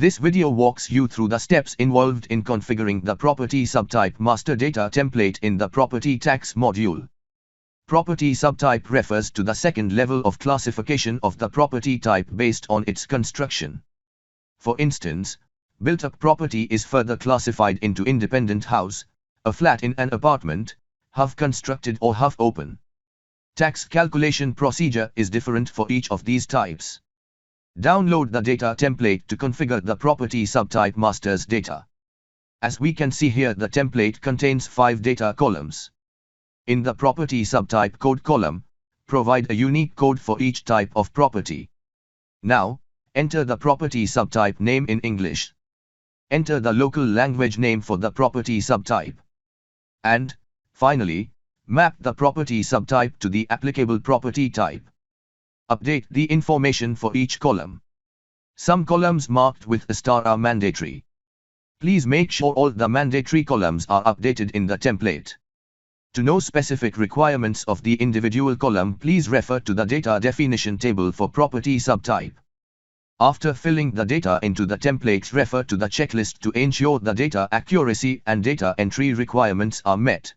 This video walks you through the steps involved in configuring the property subtype master data template in the property tags module. Property subtype refers to the second level of classification of the property type based on its construction. For instance, built-up property is further classified into independent house, a flat in an apartment, half constructed or half open. Tax calculation procedure is different for each of these types. Download the data template to configure the property subtype master's data. As we can see here, the template contains 5 data columns. In the property subtype code column, provide a unique code for each type of property. Now, enter the property subtype name in English. Enter the local language name for the property subtype. And, finally, map the property subtype to the applicable property type. Update the information for each column. Some columns marked with a star are mandatory. Please make sure all the mandatory columns are updated in the template. To know specific requirements of the individual column, please refer to the data definition table for property subtype. After filling the data into the template, refer to the checklist to ensure the data accuracy and data entry requirements are met.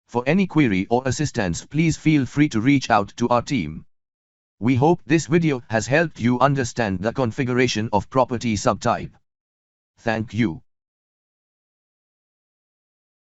For any query or assistance, please feel free to reach out to our team. We hope this video has helped you understand the configuration of property subtype. Thank you.